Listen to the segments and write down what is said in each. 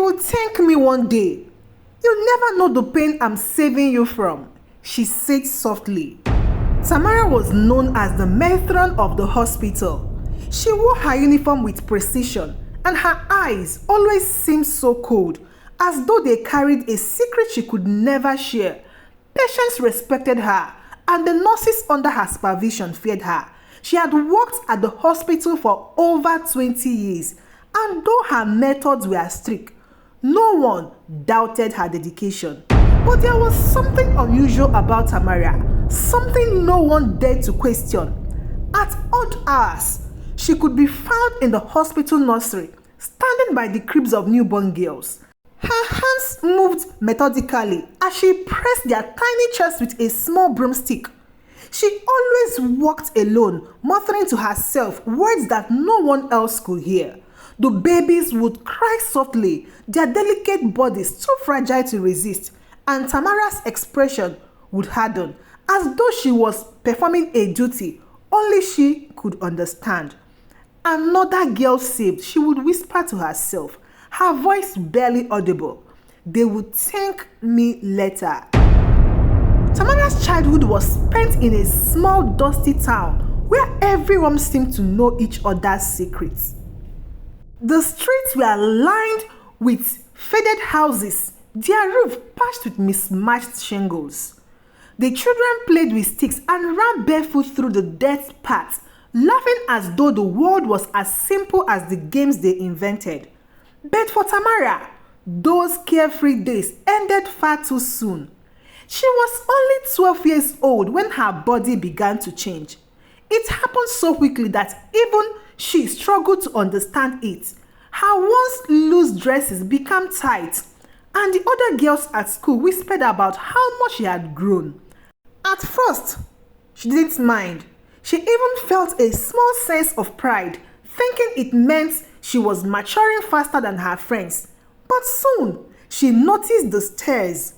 will thank me one day. You never know the pain I'm saving you from, she said softly. Tamara was known as the matron of the hospital. She wore her uniform with precision, and her eyes always seemed so cold, as though they carried a secret she could never share. Patients respected her, and the nurses under her supervision feared her. She had worked at the hospital for over 20 years, and though her methods were strict, no one doubted her dedication. But there was something unusual about Tamara, something no one dared to question. At odd hours, she could be found in the hospital nursery, standing by the cribs of newborn girls. Her hands moved methodically as she pressed their tiny chests with a small broomstick. She always walked alone, muttering to herself words that no one else could hear. The babies would cry softly, their delicate bodies too fragile to resist, and Tamara's expression would harden, as though she was performing a duty only she could understand. Another girl saved, she would whisper to herself, her voice barely audible. They would thank me later. Tamara's childhood was spent in a small dusty town where everyone seemed to know each other's secrets. The streets were lined with faded houses, their roof patched with mismatched shingles. The children played with sticks and ran barefoot through the dirt paths, laughing as though the world was as simple as the games they invented. But for Tamara, those carefree days ended far too soon. She was only 12 years old when her body began to change. It happened so quickly that even she struggled to understand it. Her once loose dresses became tight, and the other girls at school whispered about how much she had grown. At first, she didn't mind. She even felt a small sense of pride, thinking it meant she was maturing faster than her friends. But soon, she noticed the stares.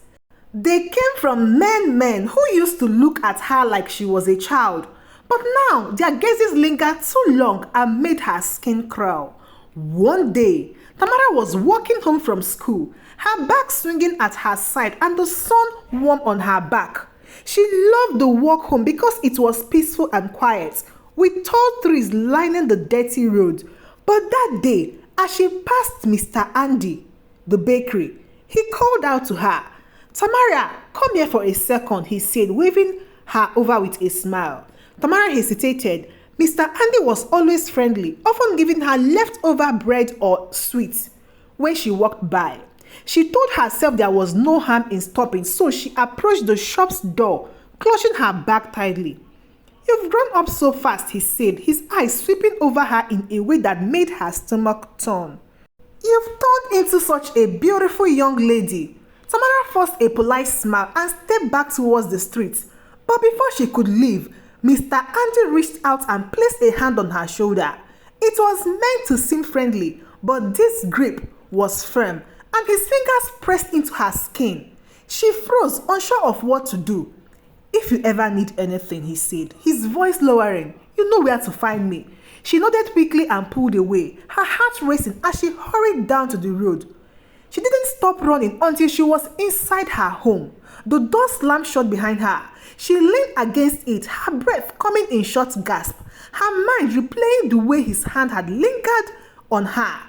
They came from men who used to look at her like she was a child. But now, their gazes lingered too long and made her skin crawl. One day, Tamara was walking home from school, her bag swinging at her side and the sun warm on her back. She loved the walk home because it was peaceful and quiet, with tall trees lining the dirty road. But that day, as she passed Mr. Andy, the bakery, he called out to her. "Tamara, come here for a second," he said, waving her over with a smile. Tamara hesitated. Mr. Andy was always friendly, often giving her leftover bread or sweets when she walked by. She told herself there was no harm in stopping, so she approached the shop's door, clutching her bag tightly. "You've grown up so fast," he said, his eyes sweeping over her in a way that made her stomach turn. "You've turned into such a beautiful young lady." Tamara forced a polite smile and stepped back towards the street. But before she could leave, Mr. Andy reached out and placed a hand on her shoulder. It was meant to seem friendly, but this grip was firm, and his fingers pressed into her skin. She froze, unsure of what to do. "If you ever need anything," he said, his voice lowering, "you know where to find me." She nodded quickly and pulled away, her heart racing as she hurried down to the road. She didn't stop running until she was inside her home. The door slammed shut behind her. She leaned against it, her breath coming in short gasps, her mind replaying the way his hand had lingered on her.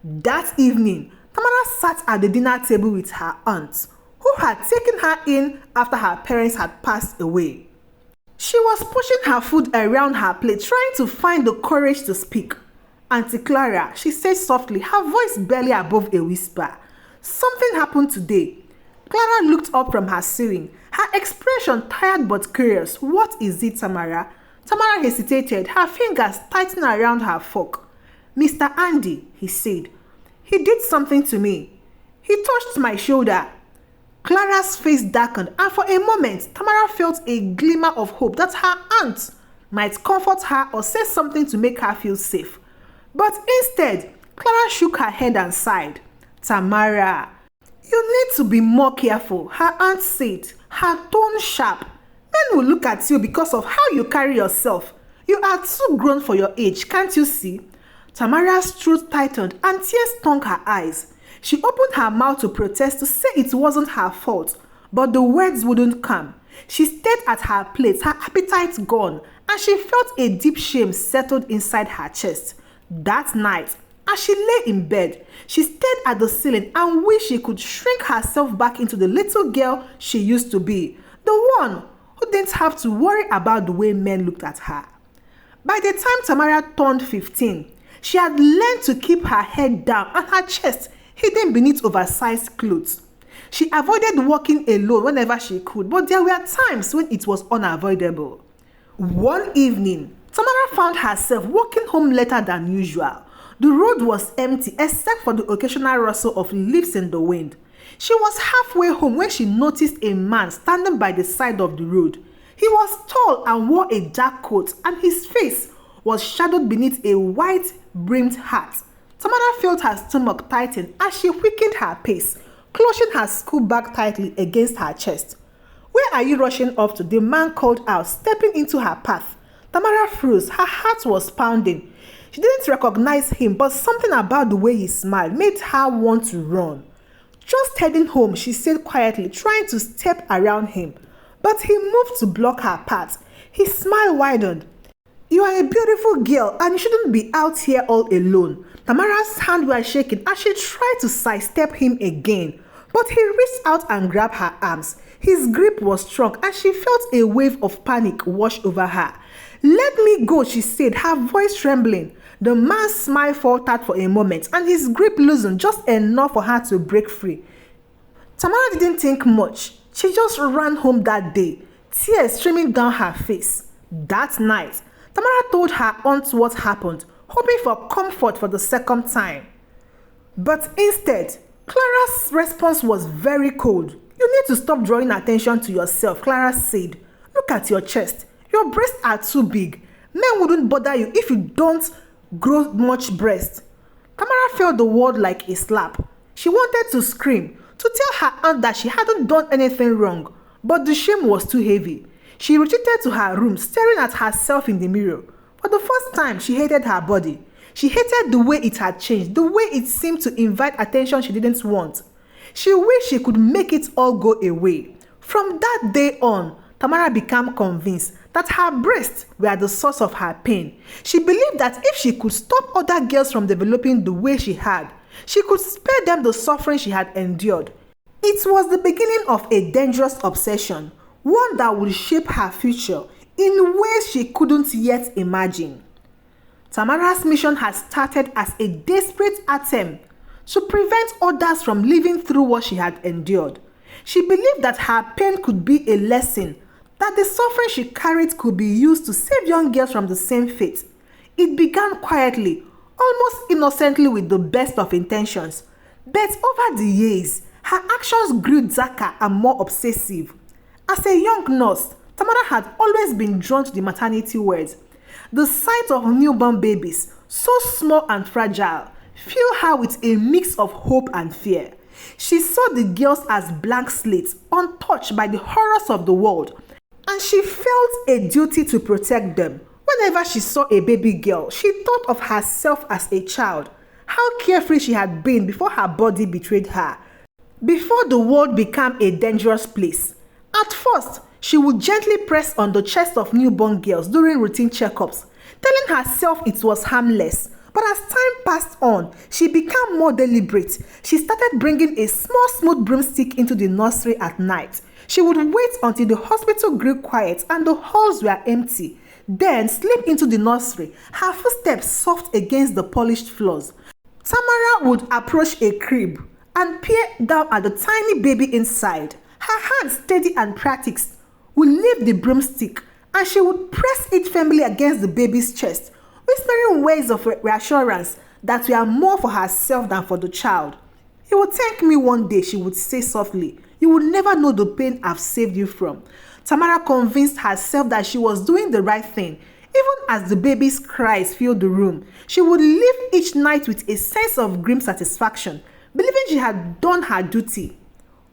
That evening, Tamara sat at the dinner table with her aunt, who had taken her in after her parents had passed away. She was pushing her food around her plate, trying to find the courage to speak. "Auntie Clara," she said softly, her voice barely above a whisper. "Something happened today." Clara looked up from her sewing, her expression tired but curious. "What is it, Tamara?" Tamara hesitated, her fingers tightening around her fork. "Mr. Andy," he said. "He did something to me. He touched my shoulder." Clara's face darkened, and for a moment, Tamara felt a glimmer of hope that her aunt might comfort her or say something to make her feel safe. But instead, Clara shook her head and sighed. "Tamara, you need to be more careful," her aunt said, her tone sharp. "Men will look at you because of how you carry yourself. You are too grown for your age, can't you see?" Tamara's throat tightened and tears stung her eyes. She opened her mouth to protest, to say it wasn't her fault, but the words wouldn't come. She stared at her plate, her appetite gone, and she felt a deep shame settled inside her chest. That night, as she lay in bed, she stared at the ceiling and wished she could shrink herself back into the little girl she used to be, the one who didn't have to worry about the way men looked at her. By the time Tamara turned 15, she had learned to keep her head down and her chest hidden beneath oversized clothes. She avoided walking alone whenever she could, but there were times when it was unavoidable. One evening, Tamara found herself walking home later than usual. The road was empty except for the occasional rustle of leaves in the wind. She was halfway home when she noticed a man standing by the side of the road. He was tall and wore a dark coat, and his face was shadowed beneath a white-brimmed hat. Tamara felt her stomach tighten as she quickened her pace, clutching her school bag tightly against her chest. "Where are you rushing off to?" the man called out, stepping into her path. Tamara froze. Her heart was pounding. She didn't recognize him, but something about the way he smiled made her want to run. "Just heading home," she said quietly, trying to step around him. But he moved to block her path. His smile widened. "You are a beautiful girl and you shouldn't be out here all alone." Tamara's hands were shaking as she tried to sidestep him again, but he reached out and grabbed her arms. His grip was strong and she felt a wave of panic wash over her. "Let me go," she said, her voice trembling. The man's smile faltered for a moment and his grip loosened just enough for her to break free. Tamara didn't think much. She just ran home that day, tears streaming down her face. That night, Tamara told her aunt what happened, hoping for comfort for the second time. But instead, Clara's response was very cold. "You need to stop drawing attention to yourself," Clara said. "Look at your chest. Your breasts are too big. Men wouldn't bother you if you don't grow much breast." Tamara felt the word like a slap. She wanted to scream, to tell her aunt that she hadn't done anything wrong, but the shame was too heavy. She retreated to her room, staring at herself in the mirror. For the first time, she hated her body. She hated the way it had changed, the way it seemed to invite attention she didn't want. She wished she could make it all go away. From that day on, Tamara became convinced that her breasts were the source of her pain. She believed that if she could stop other girls from developing the way she had, she could spare them the suffering she had endured. It was the beginning of a dangerous obsession, one that would shape her future in ways she couldn't yet imagine. Tamara's mission had started as a desperate attempt to prevent others from living through what she had endured. She believed that her pain could be a lesson, that the suffering she carried could be used to save young girls from the same fate. It began quietly, almost innocently with the best of intentions. But over the years, her actions grew darker and more obsessive. As a young nurse, Tamara had always been drawn to the maternity wards. The sight of newborn babies, so small and fragile, filled her with a mix of hope and fear. She saw the girls as blank slates, untouched by the horrors of the world, and she felt a duty to protect them. Whenever she saw a baby girl, she thought of herself as a child, how carefree she had been before her body betrayed her, before the world became a dangerous place. At first, she would gently press on the chest of newborn girls during routine checkups, telling herself it was harmless. But as time passed on, she became more deliberate. She started bringing a small smooth broomstick into the nursery at night. She would wait until the hospital grew quiet and the halls were empty, then slip into the nursery, her footsteps soft against the polished floors. Tamara would approach a crib and peer down at the tiny baby inside. Her hands, steady and practiced, would lift the broomstick and she would press it firmly against the baby's chest, whispering words of reassurance that were more for herself than for the child. "You will thank me one day," she would say softly. "You will never know the pain I've saved you from." Tamara convinced herself that she was doing the right thing. Even as the baby's cries filled the room, she would live each night with a sense of grim satisfaction, believing she had done her duty.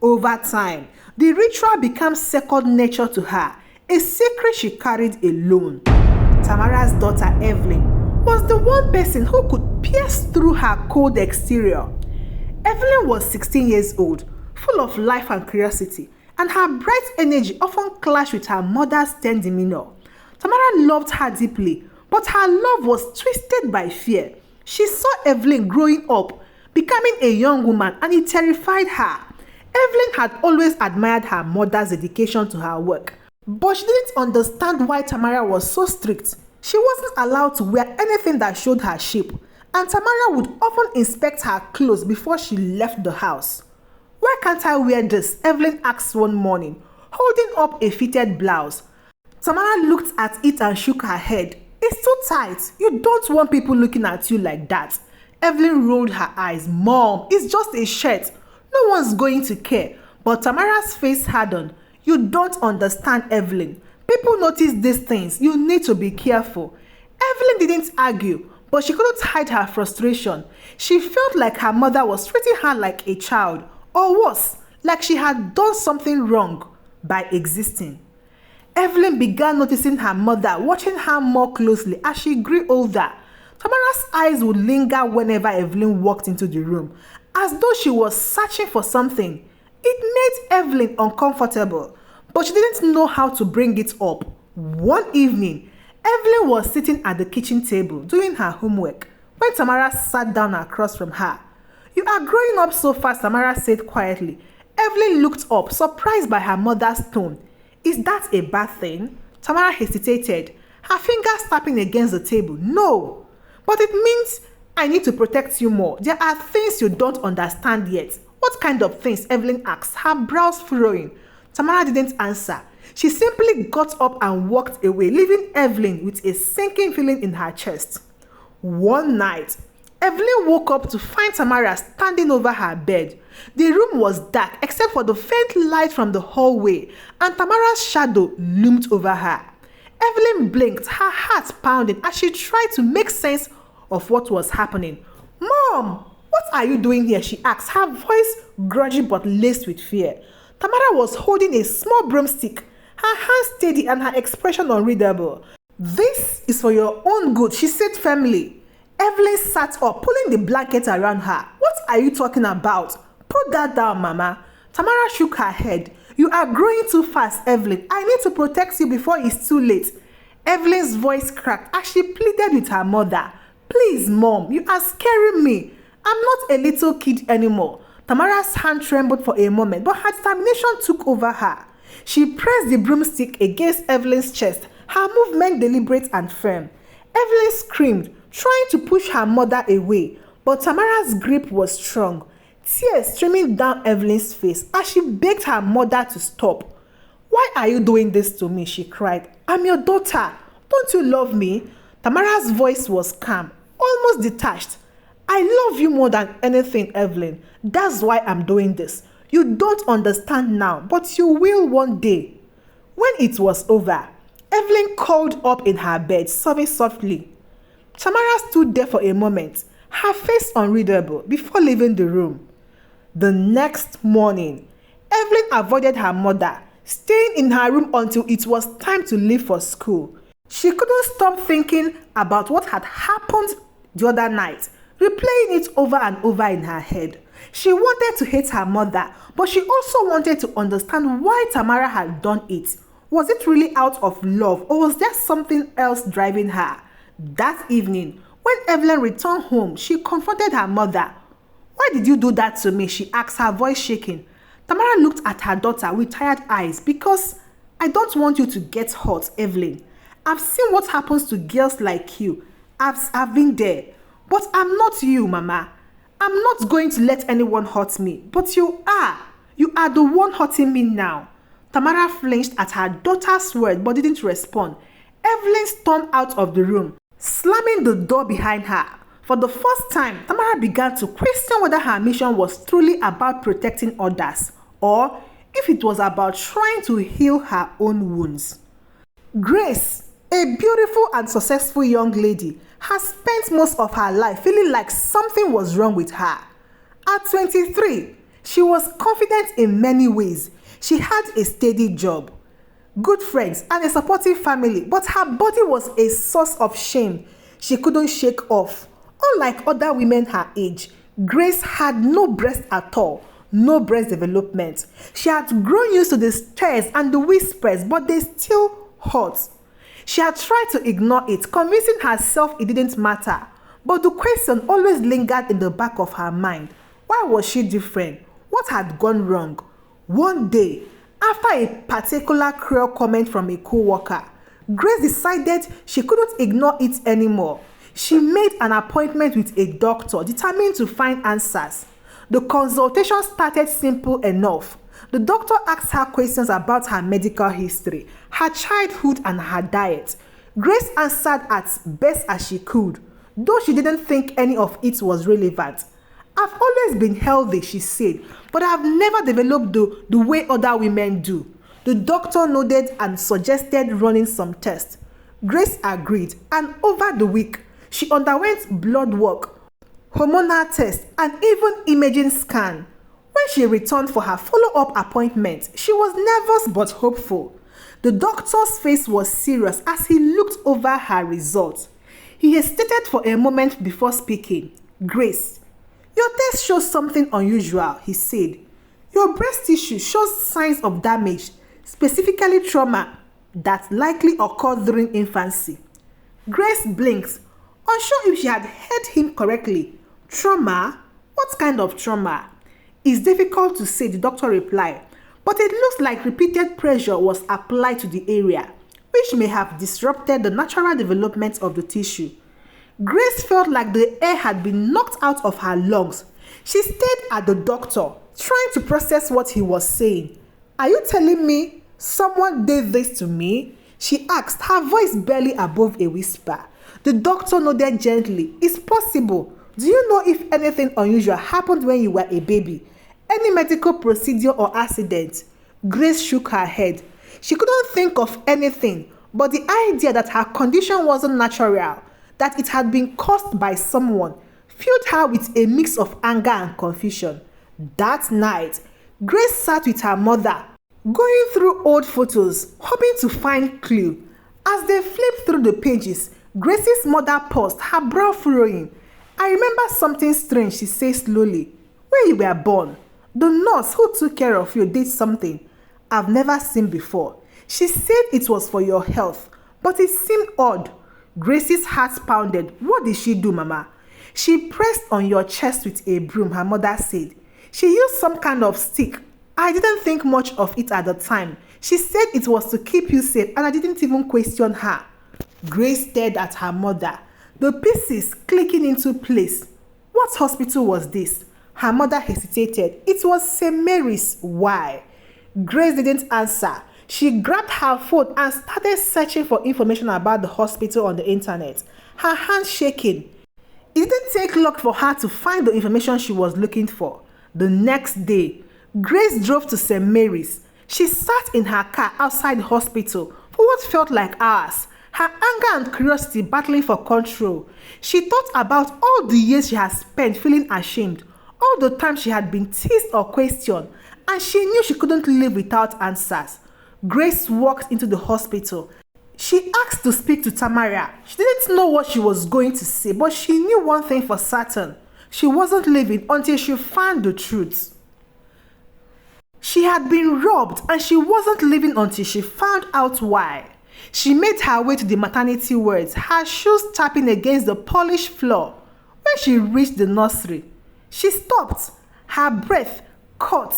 Over time, the ritual became second nature to her, a secret she carried alone. Tamara's daughter Evelyn was the one person who could pierce through her cold exterior. Evelyn was 16 years old, full of life and curiosity, and her bright energy often clashed with her mother's stern demeanor. Tamara loved her deeply, but her love was twisted by fear. She saw Evelyn growing up, becoming a young woman, and it terrified her. Evelyn had always admired her mother's dedication to her work, but she didn't understand why Tamara was so strict. She wasn't allowed to wear anything that showed her shape, and Tamara would often inspect her clothes before she left the house. "Why can't I wear this?" Evelyn asked one morning, holding up a fitted blouse. Tamara looked at it and shook her head. "It's too tight. You don't want people looking at you like that." Evelyn rolled her eyes. "Mom, it's just a shirt. No one's going to care." But Tamara's face hardened. "You don't understand, Evelyn. People notice these things. You need to be careful." Evelyn didn't argue, but she couldn't hide her frustration. She felt like her mother was treating her like a child, or worse, like she had done something wrong by existing. Evelyn began noticing her mother watching her more closely as she grew older. Tamara's eyes would linger whenever Evelyn walked into the room, as though she was searching for something. It made Evelyn uncomfortable, but she didn't know how to bring it up. One evening, Evelyn was sitting at the kitchen table doing her homework when Tamara sat down across from her. "You are growing up so fast," Tamara said quietly. Evelyn looked up, surprised by her mother's tone. "Is that a bad thing?" Tamara hesitated, her fingers tapping against the table. "No, but it means I need to protect you more. There are things you don't understand yet." "What kind of things?" Evelyn asked, her brows furrowing. Tamara didn't answer. She simply got up and walked away, leaving Evelyn with a sinking feeling in her chest. One night, Evelyn woke up to find Tamara standing over her bed. The room was dark except for the faint light from the hallway, and Tamara's shadow loomed over her. Evelyn blinked, her heart pounding as she tried to make sense of what was happening. "Mom, what are you doing here?" she asked, her voice grudgy but laced with fear. Tamara was holding a small broomstick, her hands steady and her expression unreadable. "This is for your own good," she said firmly. Evelyn sat up, pulling the blanket around her. "What are you talking about? Put that down, Mama." Tamara shook her head. "You are growing too fast, Evelyn. I need to protect you before it's too late." Evelyn's voice cracked as she pleaded with her mother. "Please, Mom, you are scaring me. I'm not a little kid anymore." Tamara's hand trembled for a moment, but her determination took over her. She pressed the broomstick against Evelyn's chest, her movement deliberate and firm. Evelyn screamed, trying to push her mother away, but Tamara's grip was strong. Tears streaming down Evelyn's face as she begged her mother to stop. "Why are you doing this to me?" she cried. "I'm your daughter. Don't you love me?" Tamara's voice was calm, almost detached. "I love you more than anything, Evelyn. That's why I'm doing this. You don't understand now, but you will one day." When it was over, Evelyn curled up in her bed, sobbing softly. Tamara stood there for a moment, her face unreadable, before leaving the room. The next morning, Evelyn avoided her mother, staying in her room until it was time to leave for school. She couldn't stop thinking about what had happened the other night, replaying it over and over in her head. She wanted to hate her mother, but she also wanted to understand why Tamara had done it. Was it really out of love, or was there something else driving her? That evening, when Evelyn returned home, she confronted her mother. "Why did you do that to me?" she asked, her voice shaking. Tamara looked at her daughter with tired eyes. "Because I don't want you to get hurt, Evelyn. I've seen what happens to girls like you. I've been there. But I'm not you, Mama. I'm not going to let anyone hurt me. But you are. You are the one hurting me now." Tamara flinched at her daughter's word but didn't respond. Evelyn stormed out of the room, slamming the door behind her. For the first time, Tamara began to question whether her mission was truly about protecting others, or if it was about trying to heal her own wounds. Grace, a beautiful and successful young lady, has spent most of her life feeling like something was wrong with her. At 23, she was confident in many ways. She had a steady job, good friends, and a supportive family, but her body was a source of shame she couldn't shake off. Unlike other women her age, Grace had no breast at all, no breast development. She had grown used to the stares and the whispers, but they still hurt. She had tried to ignore it, convincing herself it didn't matter. But the question always lingered in the back of her mind. Why was she different? What had gone wrong? One day, after a particular cruel comment from a co-worker, Grace decided she couldn't ignore it anymore. She made an appointment with a doctor, determined to find answers. The consultation started simple enough. The doctor asked her questions about her medical history, her childhood, and her diet. Grace answered as best as she could, though she didn't think any of it was relevant. I've always been healthy, she said, but I've never developed the way other women do. The doctor nodded and suggested running some tests. Grace agreed, and over the week, she underwent blood work, hormonal tests, and even imaging scan. When she returned for her follow-up appointment, she was nervous but hopeful. The doctor's face was serious as he looked over her results. He hesitated for a moment before speaking. Grace, your test shows something unusual, he said. Your breast tissue shows signs of damage, specifically trauma, that likely occurred during infancy. Grace blinked, unsure if she had heard him correctly. Trauma? What kind of trauma? It's difficult to say, the doctor replied, but it looks like repeated pressure was applied to the area, which may have disrupted the natural development of the tissue. Grace felt like the air had been knocked out of her lungs. She stared at the doctor, trying to process what he was saying. Are you telling me someone did this to me? She asked, her voice barely above a whisper. The doctor nodded gently. It's possible. Do you know if anything unusual happened when you were a baby? Any medical procedure or accident? Grace shook her head. She couldn't think of anything, but the idea that her condition wasn't natural, that it had been caused by someone, filled her with a mix of anger and confusion. That night, Grace sat with her mother, going through old photos, hoping to find clue. As they flipped through the pages, Grace's mother paused, her brow furrowing. I remember something strange, she said slowly. When you were born, the nurse who took care of you did something I've never seen before. She said it was for your health, but it seemed odd. Grace's heart pounded. What did she do, Mama? She pressed on your chest with a broom, her mother said. She used some kind of stick. I didn't think much of it at the time. She said it was to keep you safe, and I didn't even question her. Grace stared at her mother, the pieces clicking into place. What hospital was this? Her mother hesitated. It was St. Mary's. Why? Grace didn't answer. She grabbed her phone and started searching for information about the hospital on the internet, her hands shaking. It didn't take long for her to find the information she was looking for. The next day, Grace drove to St. Mary's. She sat in her car outside the hospital for what felt like hours, her anger and curiosity battling for control. She thought about all the years she had spent feeling ashamed, all the time she had been teased or questioned, and she knew she couldn't live without answers. Grace walked into the hospital. She asked to speak to Tamara. She didn't know what she was going to say, but she knew one thing for certain. She wasn't leaving until she found the truth. She had been robbed, and she wasn't leaving until she found out why. She made her way to the maternity wards, her shoes tapping against the polished floor. When she reached the nursery, she stopped, her breath caught.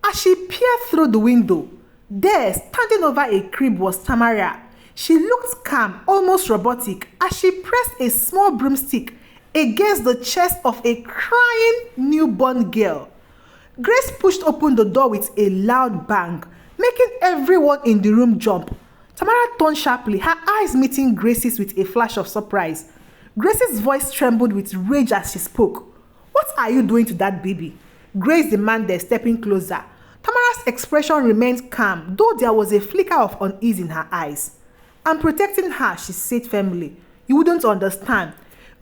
As she peered through the window, there, standing over a crib, was Tamara. She looked calm, almost robotic, as she pressed a small broomstick against the chest of a crying newborn girl. Grace pushed open the door with a loud bang, making everyone in the room jump. Tamara turned sharply, her eyes meeting Grace's with a flash of surprise. Grace's voice trembled with rage as she spoke. What are you doing to that baby? Grace demanded, stepping closer. Tamara's expression remained calm, though there was a flicker of unease in her eyes. I'm protecting her, she said firmly. You wouldn't understand.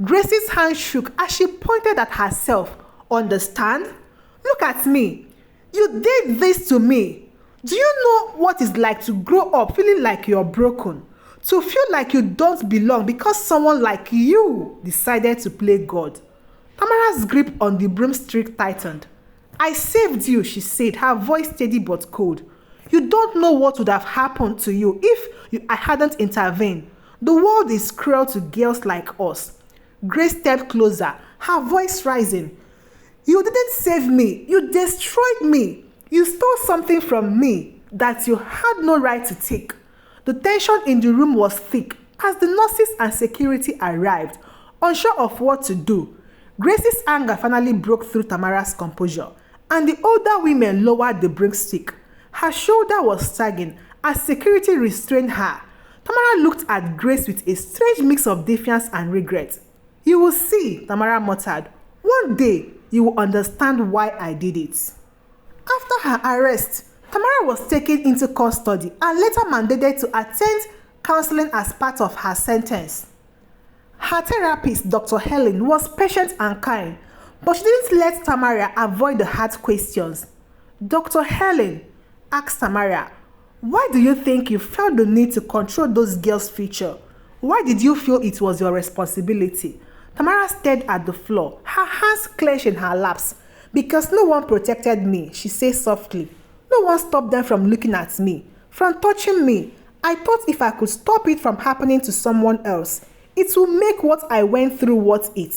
Grace's hand shook as she pointed at herself. Understand? Look at me. You did this to me. Do you know what it's like to grow up feeling like you're broken? To feel like you don't belong because someone like you decided to play God? Tamara's grip on the broomstick tightened. "I saved you," she said, her voice steady but cold. "You don't know what would have happened to you if I hadn't intervened. The world is cruel to girls like us." Grace stepped closer, her voice rising. "You didn't save me. You destroyed me. You stole something from me that you had no right to take." The tension in the room was thick as the nurses and security arrived, unsure of what to do. Grace's anger finally broke through Tamara's composure, and the older women lowered the broomstick. Her shoulder was sagging as security restrained her. Tamara looked at Grace with a strange mix of defiance and regret. "You will see," Tamara muttered. "One day, you will understand why I did it." After her arrest, Tamara was taken into custody and later mandated to attend counseling as part of her sentence. Her therapist, Dr. Helen, was patient and kind, but she didn't let Tamara avoid the hard questions. "Dr. Helen," asked Tamara, "why do you think you felt the need to control those girls' future? Why did you feel it was your responsibility?" Tamara stared at the floor, her hands clenched in her laps. "Because no one protected me," she said softly. "No one stopped them from looking at me, from touching me. I thought if I could stop it from happening to someone else, it would make what I went through worth it."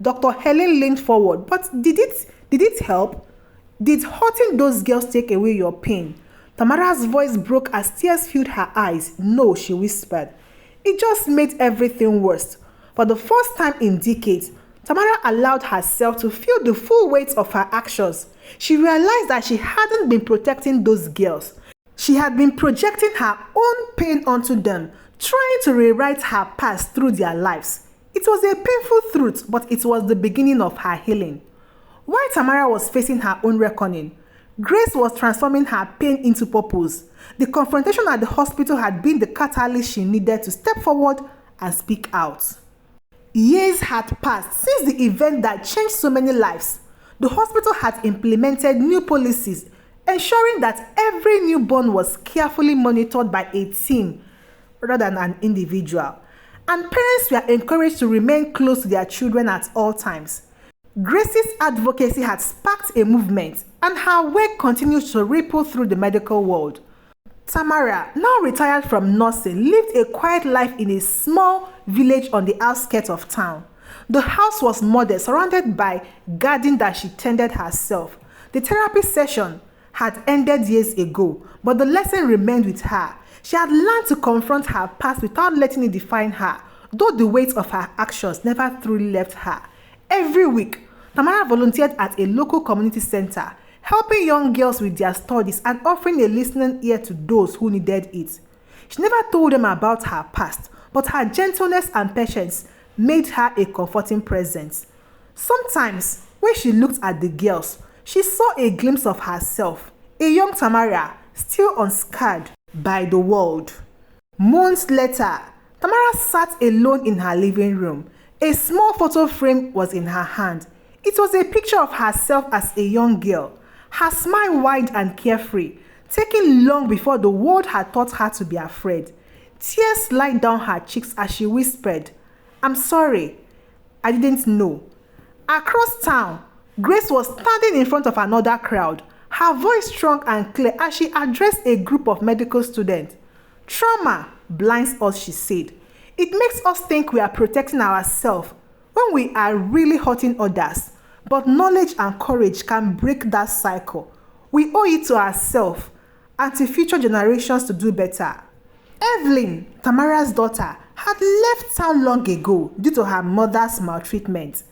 Dr. Helen leaned forward. "But did it help? Did hurting those girls take away your pain?" Tamara's voice broke as tears filled her eyes. "No," she whispered. "It just made everything worse." For the first time in decades, Tamara allowed herself to feel the full weight of her actions. She realized that she hadn't been protecting those girls. She had been projecting her own pain onto them, trying to rewrite her past through their lives. It was a painful truth, but it was the beginning of her healing. While Tamara was facing her own reckoning, Grace was transforming her pain into purpose. The confrontation at the hospital had been the catalyst she needed to step forward and speak out. Years had passed since the event that changed so many lives. The hospital had implemented new policies, ensuring that every newborn was carefully monitored by a team rather than an individual. And parents were encouraged to remain close to their children at all times. Grace's advocacy had sparked a movement, and her work continues to ripple through the medical world. Tamara, now retired from nursing, lived a quiet life in a small village on the outskirts of town. The house was modest, surrounded by garden that she tended herself. The therapy session had ended years ago, but the lesson remained with her. She had learned to confront her past without letting it define her, though the weight of her actions never truly left her. Every week, Tamara volunteered at a local community center, helping young girls with their studies and offering a listening ear to those who needed it. She never told them about her past, but her gentleness and patience made her a comforting presence. Sometimes, when she looked at the girls, she saw a glimpse of herself, a young Tamara, still unscarred by the world. Months later, Tamara sat alone in her living room. A small photo frame was in her hand. It was a picture of herself as a young girl, her smile wide and carefree, taken long before the world had taught her to be afraid. Tears slid down her cheeks as she whispered, "I'm sorry, I didn't know." Across town, Grace was standing in front of another crowd, her voice strong and clear as she addressed a group of medical students. "Trauma blinds us," she said. "It makes us think we are protecting ourselves when we are really hurting others. But knowledge and courage can break that cycle. We owe it to ourselves and to future generations to do better." Evelyn, Tamara's daughter, had left town long ago due to her mother's maltreatment.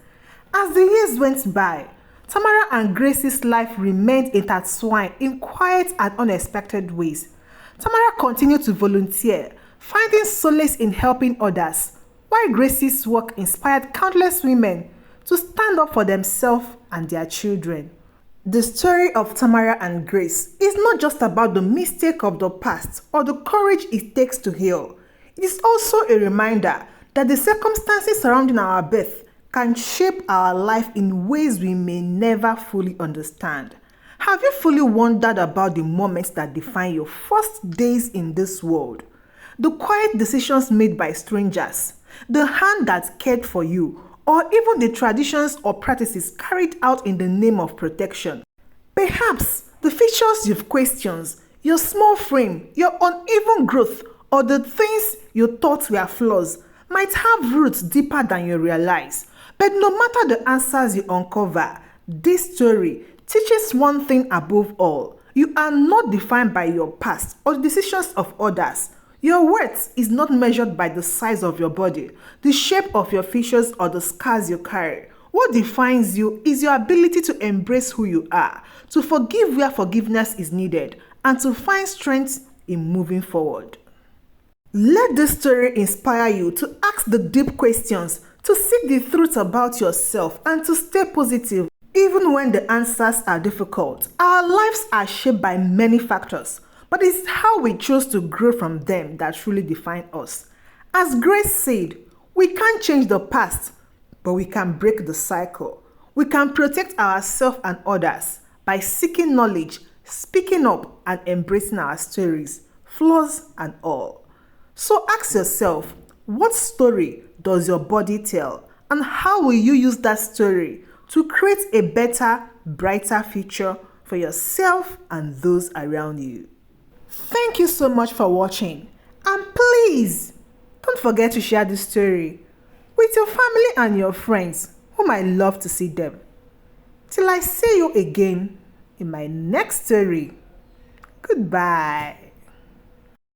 As the years went by, Tamara and Grace's life remained intertwined in quiet and unexpected ways. Tamara continued to volunteer, finding solace in helping others, while Grace's work inspired countless women to stand up for themselves and their children. The story of Tamara and Grace is not just about the mistake of the past or the courage it takes to heal. It is also a reminder that the circumstances surrounding our birth can shape our life in ways we may never fully understand. Have you fully wondered about the moments that define your first days in this world? The quiet decisions made by strangers, the hand that cared for you, or even the traditions or practices carried out in the name of protection. Perhaps the features you've questioned, your small frame, your uneven growth, or the things you thought were flaws might have roots deeper than you realize. But no matter the answers you uncover, this story teaches one thing above all. You are not defined by your past or the decisions of others. Your worth is not measured by the size of your body, the shape of your features, or the scars you carry. What defines you is your ability to embrace who you are, to forgive where forgiveness is needed, and to find strength in moving forward. Let this story inspire you to ask the deep questions, to seek the truth about yourself, and to stay positive even when the answers are difficult. Our lives are shaped by many factors, but it's how we choose to grow from them that truly define us. As Grace said, we can't change the past, but we can break the cycle. We can protect ourselves and others by seeking knowledge, speaking up, and embracing our stories, flaws and all. So ask yourself, what story does your body tell? And how will you use that story to create a better, brighter future for yourself and those around you? Thank you so much for watching. And please, don't forget to share this story with your family and your friends whom I love to see them. Till I see you again in my next story. Goodbye.